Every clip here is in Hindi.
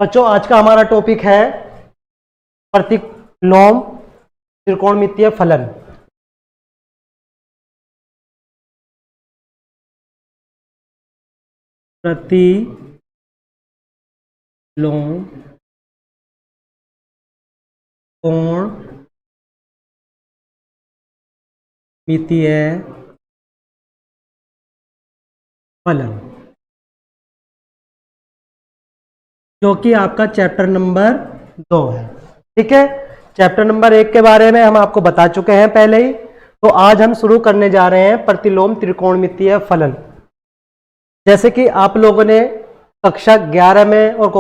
बच्चों आज का हमारा टॉपिक है प्रतिलोम त्रिकोणमितीय फलन। प्रतिलोम त्रिकोणमितीय फलन, जो कि आपका चैप्टर नंबर 2 है। ठीक है, चैप्टर नंबर 1 के बारे में हम आपको बता चुके हैं पहले ही। तो आज हम शुरू करने जा रहे हैं प्रतिलोम त्रिकोणमितीय फलन। जैसे कि आप लोगों ने कक्षा 11 में और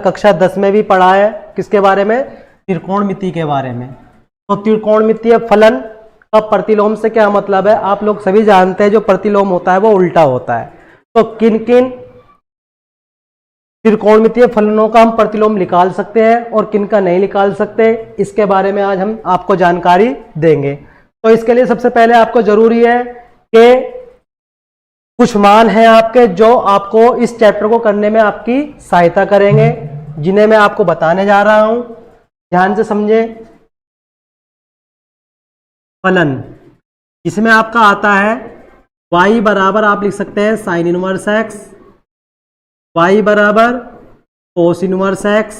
कक्षा 10 में भी पढ़ा है, किसके बारे में? त्रिकोणमिति के बारे में। तो त्रिकोणमितीय फलन का प्रतिलोम से क्या मतलब है आप लोग सभी जानते हैं। जो प्रतिलोम होता है वो उल्टा होता है। तो किन किन त्रिकोणमितीय फलनों का हम प्रतिलोम निकाल सकते हैं और किन का नहीं निकाल सकते, इसके बारे में आज हम आपको जानकारी देंगे। तो इसके लिए सबसे पहले आपको जरूरी है कि कुछ मान हैं आपके जो आपको इस चैप्टर को करने में आपकी सहायता करेंगे, जिन्हें मैं आपको बताने जा रहा हूं। ध्यान से समझे। फलन इसमें आपका आता है y बराबर आप लिख सकते हैं साइन इनवर्स x, y बराबर कोस इनवर्स x,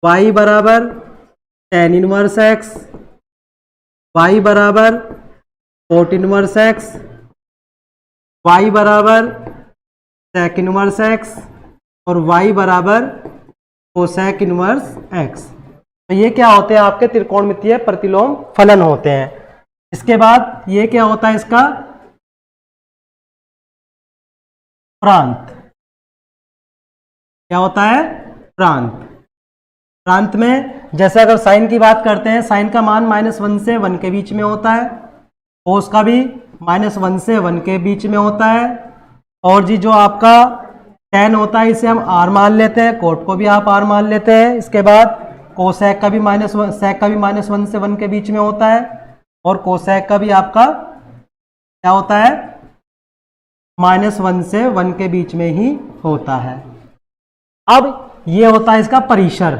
y बराबर टेन इनवर्स x, y बराबर कोट इनवर्स x, y बराबर सेक इनवर्स x और y बराबर कोसेक इनवर्स x। तो ये क्या होते हैं? आपके त्रिकोणमितीय प्रतिलोम फलन होते हैं। इसके बाद ये क्या होता है? इसका प्रांत। क्या होता है? प्रांत। प्रांत में जैसे अगर साइन की बात करते हैं, साइन का मान -1 से 1 के बीच में होता है, कोस का भी -1 से 1 के बीच में होता है, और जी जो आपका टेन होता है इसे हम r मान लेते हैं, कोट को भी आप r मान लेते हैं। इसके बाद कोसेक का भी सेक का भी -1 से 1 के बीच में होता है, और कोसेक का भी आपका क्या होता है? -1 से 1 के बीच में ही होता है। अब ये होता है इसका परिसर।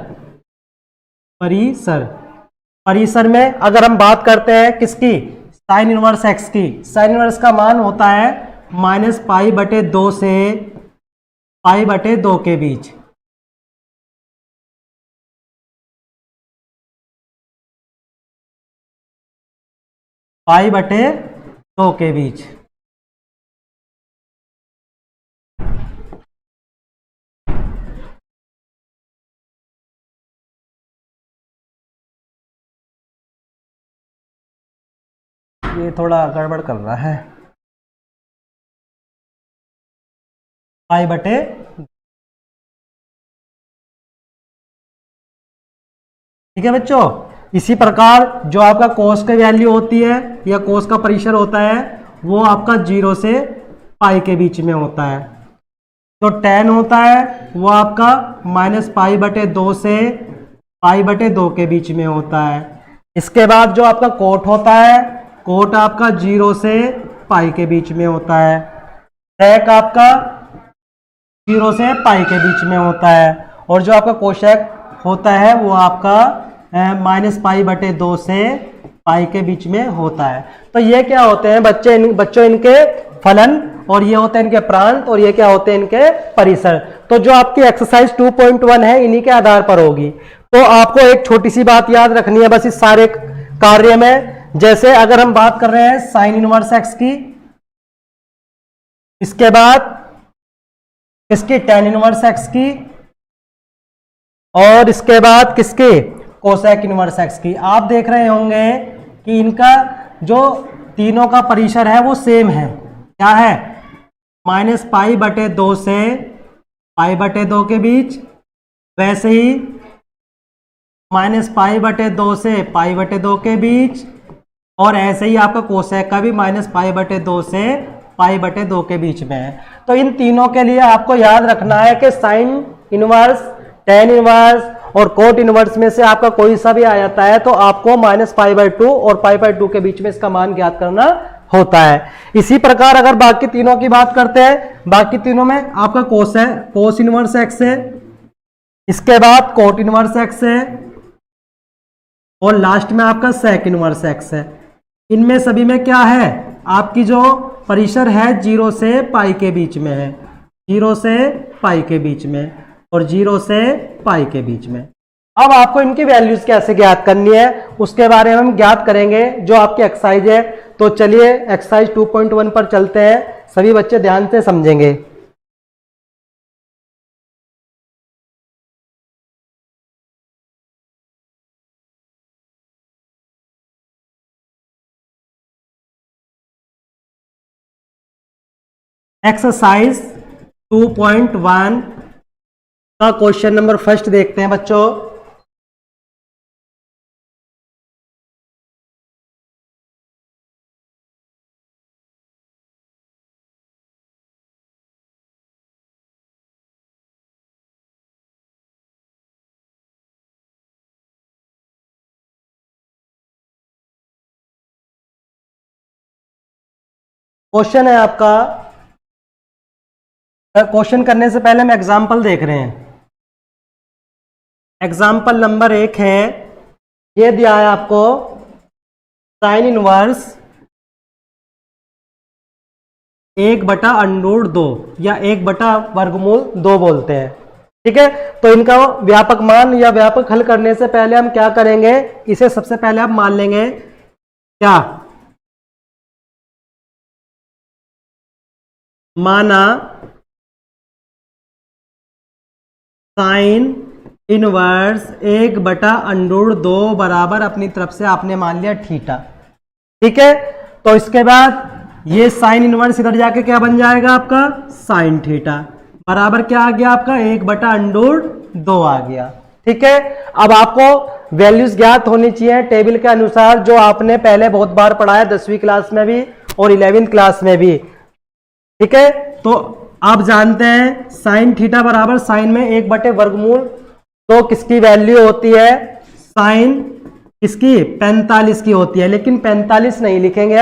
परिसर में अगर हम बात करते हैं किसकी? साइन इनवर्स एक्स की। साइन इनवर्स का मान होता है -π/2 से π/2 के बीच। π/2 के बीच। ये थोड़ा गड़बड़ कर रहा है। π/2। ठीक है बच्चों। इसी प्रकार जो आपका कोस की वैल्यू होती है या कोस का परिसर होता है वो आपका 0 से पाई के बीच में होता है। तो टेन होता है वो आपका -π/2 से π/2 के बीच में होता है। इसके बाद जो आपका कोट होता है, कोट आपका 0 से पाई के बीच में होता है। सेक आपका 0 से पाई के बीच में होता है, और जो आपका कोसेक होता है वो आपका -π/2 से पाई के बीच में होता है। तो ये क्या होते हैं बच्चों इनके फलन, और ये होते हैं इनके प्रांत, और ये क्या होते हैं इनके परिसर। तो जो आपकी एक्सरसाइज 2.1 है इन्हीं के आधार पर होगी। तो आपको एक छोटी सी बात याद रखनी है बस इस सारे कार्य में। जैसे अगर हम बात कर रहे हैं साइन इनवर्स एक्स की, इसके बाद इसकी टेन इनवर्स एक्स की, और इसके बाद किसकी? कोसेक इनवर्स एक्स की। आप देख रहे होंगे कि इनका जो तीनों का परिसर है वो सेम है। क्या है? -π/2 से π/2 के बीच, वैसे ही -π/2 से π/2 के बीच, और ऐसे ही आपका कोसेक का भी -π/2 से π/2 के बीच में है। तो इन तीनों के लिए आपको याद रखना है कि साइन इनवर्स, टेन इनवर्स और कोट इनवर्स में से आपका कोई सा भी आ जाता है तो आपको -π/2 और π/2 के बीच में इसका मान ज्ञात करना होता है। इसी प्रकार अगर बाकी तीनों की बात करते हैं, बाकी तीनों में आपका कोस है, कोस इनवर्स एक्स है, इसके बाद कोट इनवर्स एक्स है और लास्ट में आपका सेक इनवर्स एक्स है। इनमें सभी में क्या है, आपकी जो परिसर है 0 से पाई के बीच में है, 0 से पाई के बीच में और 0 से पाई के बीच में। अब आपको इनकी वैल्यूज कैसे ज्ञात करनी है उसके बारे में हम ज्ञात करेंगे जो आपकी एक्सरसाइज है। तो चलिए एक्सरसाइज 2.1 पर चलते हैं, सभी बच्चे ध्यान से समझेंगे। एक्सरसाइज 2.1 का क्वेश्चन नंबर फर्स्ट देखते हैं बच्चों। क्वेश्चन है आपका, क्वेश्चन करने से पहले हम एग्जाम्पल देख रहे हैं। एग्जाम्पल नंबर 1 है, ये दिया है आपको साइन इनवर्स 1/√2 या 1/√2 बोलते हैं। ठीक है, तो इनका व्यापक मान या व्यापक हल करने से पहले हम क्या करेंगे, इसे सबसे पहले हम मान लेंगे क्या, माना साइन इनवर्स 1/√2 बराबर अपनी तरफ से आपने मान लिया थीटा। ठीक है, तो इसके बाद ये साइन इनवर्स इधर जाके क्या बन जाएगा आपका साइन थीटा बराबर क्या आ गया आपका 1/√2 आ गया। ठीक है, अब आपको वैल्यूज ज्ञात होनी चाहिए टेबल के अनुसार जो आपने पहले बहुत बार पढ़ा है 10वीं क्लास में भी और 11वीं क्लास में भी। ठीक है, तो आप जानते हैं साइन थीटा बराबर साइन में 1/वर्गमूल तो किसकी वैल्यू होती है, साइन किसकी 45 की होती है, लेकिन 45 नहीं लिखेंगे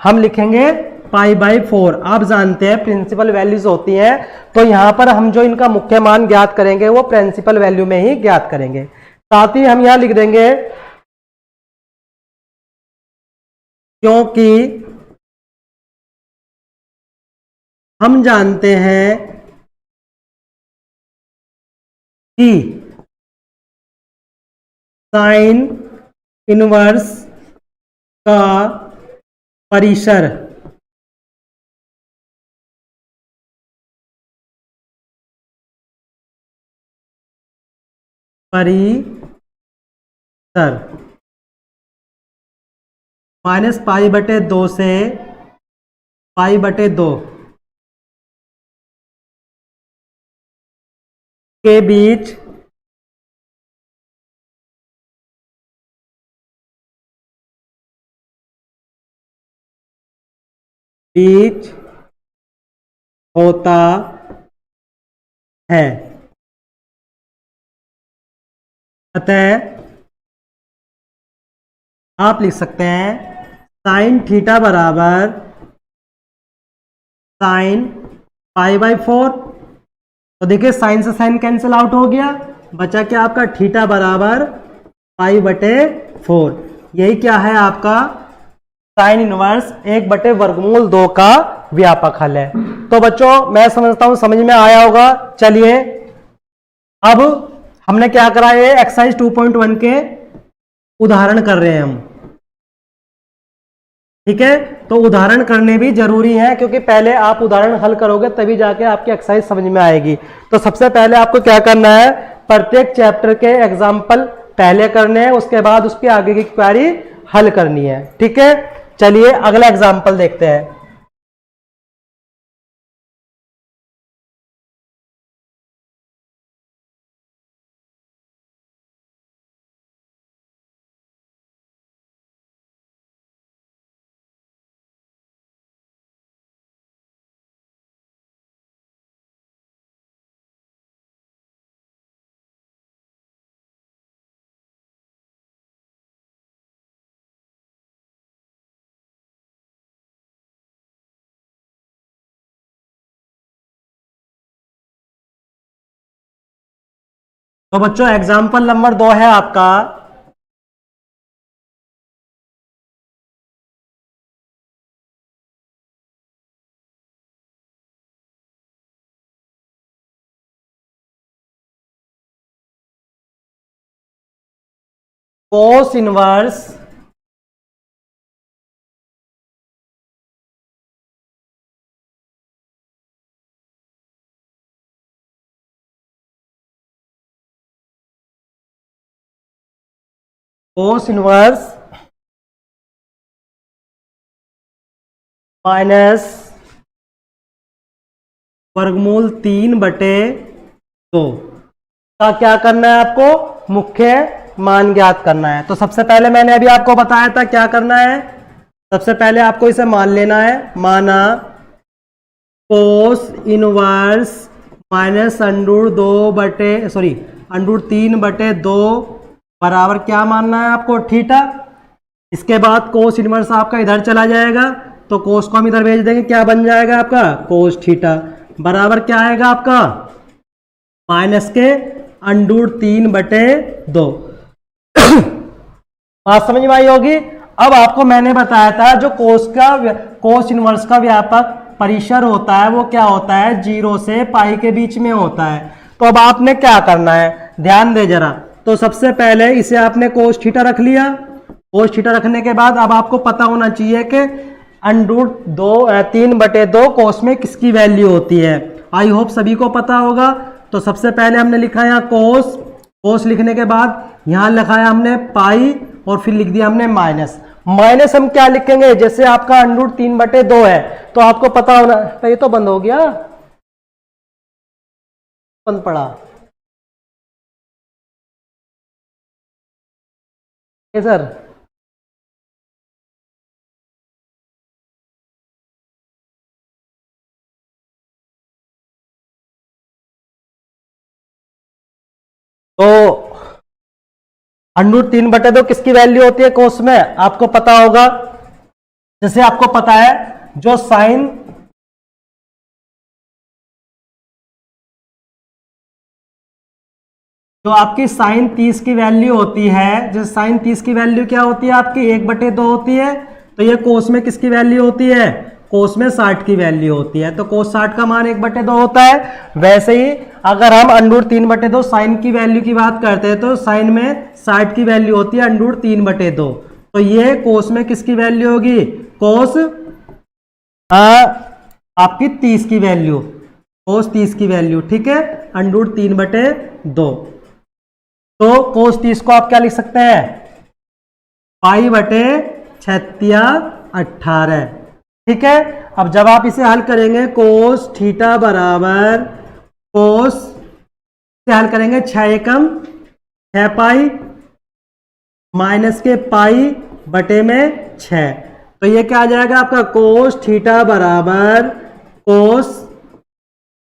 हम लिखेंगे π/4। आप जानते हैं प्रिंसिपल वैल्यूज होती हैं, तो यहां पर हम जो इनका मुख्य मान ज्ञात करेंगे वो प्रिंसिपल वैल्यू में ही ज्ञात करेंगे। साथ ही हम यहां लिख देंगे क्योंकि हम जानते हैं कि साइन इनवर्स का परिसर -π/2 से π/2 के बीच होता है। अतः आप लिख सकते हैं साइन थीटा बराबर साइन π/4। तो देखिए साइन से साइन कैंसिल आउट हो गया, बचा क्या आपका थीटा बराबर π/4। यही क्या है आपका साइन इनवर्स 1/√2 का व्यापक हल है। तो बच्चों मैं समझता हूं समझ में आया होगा। चलिए अब हमने क्या करा है, एक्सरसाइज 2.1 के उदाहरण कर रहे हैं हम। ठीक है, तो उदाहरण करने भी जरूरी है क्योंकि पहले आप उदाहरण हल करोगे तभी जाके आपकी एक्सरसाइज समझ में आएगी। तो सबसे पहले आपको क्या करना है, प्रत्येक चैप्टर के एग्जाम्पल पहले करने हैं, उसके बाद उसकी आगे की क्वेरी हल करनी है। ठीक है, चलिए अगला एग्जाम्पल देखते हैं। तो बच्चों एग्जाम्पल नंबर 2 है आपका कोस इनवर्स माइनस वर्गमूल 3/2 का क्या करना है आपको, मुख्य मान ज्ञात करना है। तो सबसे पहले मैंने अभी आपको बताया था क्या करना है, सबसे पहले आपको इसे मान लेना है। माना कोस इनवर्स माइनस √3/2 बराबर क्या मानना है आपको, थीटा। इसके बाद कोस इनवर्स आपका इधर चला जाएगा, तो कोस को हम इधर भेज देंगे, क्या बन जाएगा आपका कोस थीटा बराबर क्या आएगा आपका माइनस के √3/2। बात समझ में आई होगी। अब आपको मैंने बताया था जो कोस इनवर्स का व्यापक परिसर होता है वो क्या होता है, 0 से पाई के बीच में होता है। तो अब आपने क्या करना है, ध्यान दे जरा। तो सबसे पहले इसे आपने कोस थीटा रख लिया। कोस थीटा रखने के बाद अब आपको पता होना चाहिए कि √3/2 कोस में किसकी वैल्यू होती है। आई होप सभी को पता होगा। तो सबसे पहले हमने लिखा यहाँ कोस लिखने के बाद यहाँ लिखाया हमने पाई और फिर लिख दिया हमने माइनस। माइनस हम क्या लिखेंगे, जैसे आपका √3/2 है तो आपको पता होना, तो ये तो बंद हो गया, बंद पड़ा ये सर। तो √3/2 किसकी वैल्यू होती है कोस में, आपको पता होगा। जैसे आपको पता है जो साइन जो आपकी साइन 30 की वैल्यू होती है, जैसे साइन 30 की वैल्यू क्या होती है आपकी 1/2 होती है, तो ये कोस में किसकी वैल्यू होती है, कोस में 60 की वैल्यू होती है। तो कोस 60 का मान 1/2 होता है। वैसे ही अगर हम √3/2 साइन की वैल्यू की बात करते हैं तो साइन में 60 की वैल्यू होती है √3/2। तो ये कोस में किसकी वैल्यू होगी, कोस आपकी 30 की वैल्यू, कोस 30 की वैल्यू, ठीक है, √3/2। तो कोस 30 को आप क्या लिख सकते हैं, π/3618, ठीक है। अब जब आप इसे हल करेंगे कोस थीटा बराबर कोस से हल करेंगे 6 एकम 6 पाई माइनस के π/6, तो ये क्या आ जाएगा आपका कोस थीटा बराबर कोस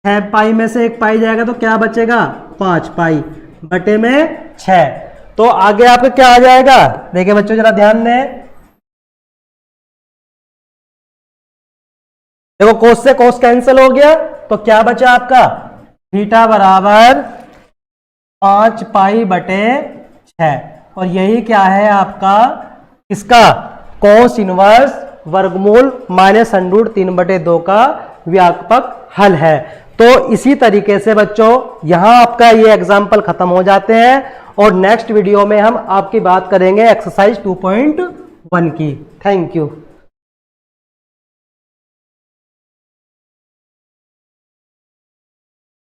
6 पाई में से 1 पाई जाएगा तो क्या बचेगा 5 π/6। तो आगे आपका क्या आ जाएगा, देखिए बच्चों जरा ध्यान दें। देखो कोस से कोस कैंसिल हो गया तो क्या बचा आपका थीटा बराबर 5 π/6। और यही क्या है आपका इसका कोस इनवर्स वर्गमूल माइनस √3/2 का व्यापक हल है। तो इसी तरीके से बच्चों यहां आपका ये एग्जाम्पल खत्म हो जाते हैं और नेक्स्ट वीडियो में हम आपकी बात करेंगे एक्सरसाइज 2.1 की। Thank you.